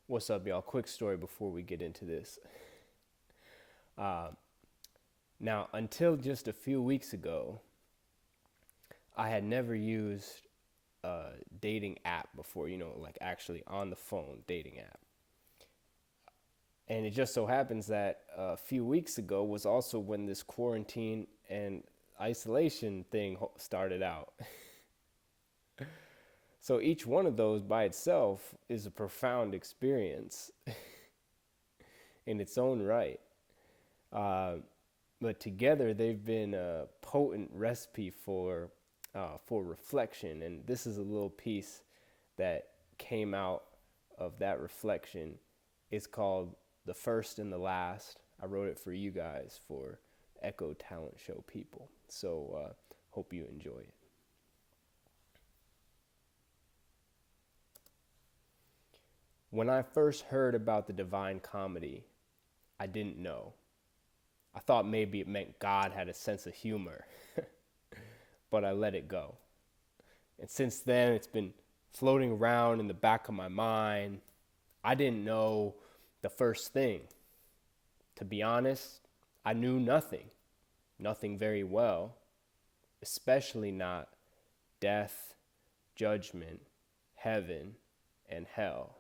What's up, y'all? Quick story before we get into this. Now, until just a few weeks ago, I had never used a dating app before, like actually on the phone dating app. And it just so happens that a few weeks ago was also when this quarantine and isolation thing started out. So each one of those by itself is a profound experience in its own right. But together they've been a potent recipe for reflection. And this is a little piece that came out of that reflection. It's called The First and the Last. I wrote it for you guys, for Echo Talent Show people. So hope you enjoy it. When I first heard about the Divine Comedy, I didn't know. I thought maybe it meant God had a sense of humor, but I let it go. And since then, it's been floating around in the back of my mind. I didn't know the first thing. To be honest, I knew nothing very well, especially not death, judgment, heaven, and hell.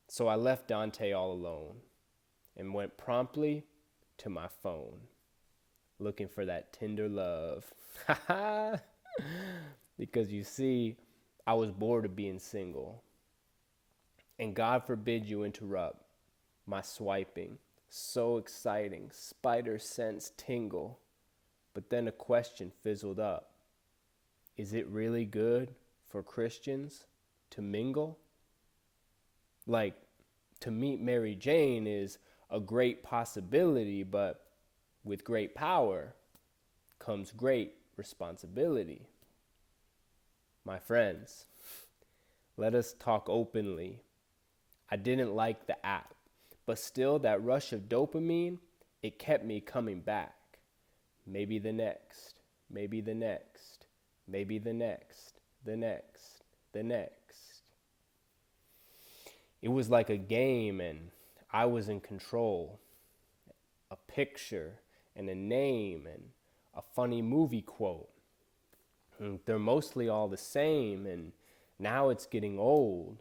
So I left Dante all alone and went promptly to my phone, looking for that tender love. Because you see, I was bored of being single. And God forbid you interrupt my swiping. So exciting, spider sense tingle. But then a question fizzled up. Is it really good for Christians to mingle? Like, to meet Mary Jane is a great possibility, but with great power comes great responsibility. My friends, let us talk openly. I didn't like the app, but still that rush of dopamine, it kept me coming back. Maybe the next, maybe the next, maybe the next, the next, the next. It was like a game and I was in control. A picture and a name and a funny movie quote. And they're mostly all the same, and now it's getting old.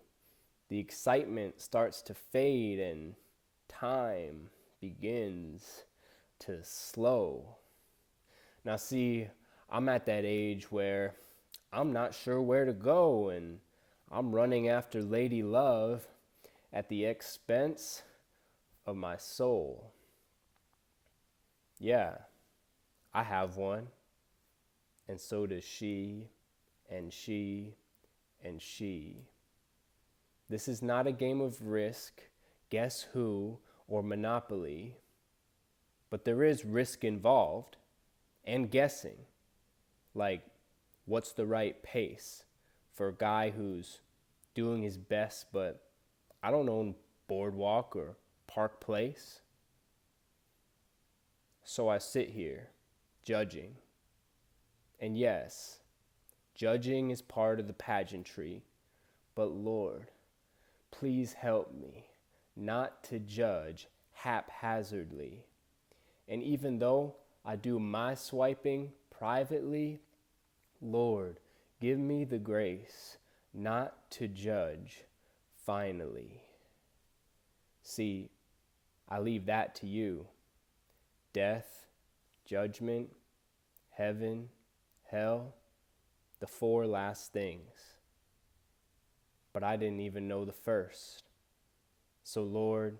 The excitement starts to fade and time begins to slow. Now see, I'm at that age where I'm not sure where to go, and I'm running after Lady Love at the expense of my soul. Yeah, I have one, and so does she, and she, and she. This is not a game of Risk, Guess Who, or Monopoly, but there is risk involved, and guessing. Like, what's the right pace for a guy who's doing his best, but I don't own Boardwalk or Park Place? So I sit here, judging. And yes, judging is part of the pageantry, but Lord, please help me not to judge haphazardly. And even though I do my swiping privately, Lord, give me the grace not to judge finally. See, I leave that to you. Death, judgment, heaven, hell, the four last things. But I didn't even know the first. So Lord,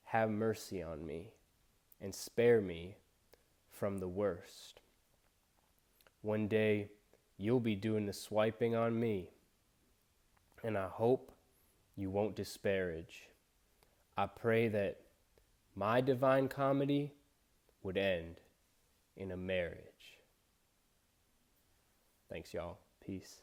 have mercy on me and spare me from the worst. One day you'll be doing the swiping on me, and I hope you won't disparage. I pray that my divine comedy would end in a marriage. Thanks, y'all. Peace.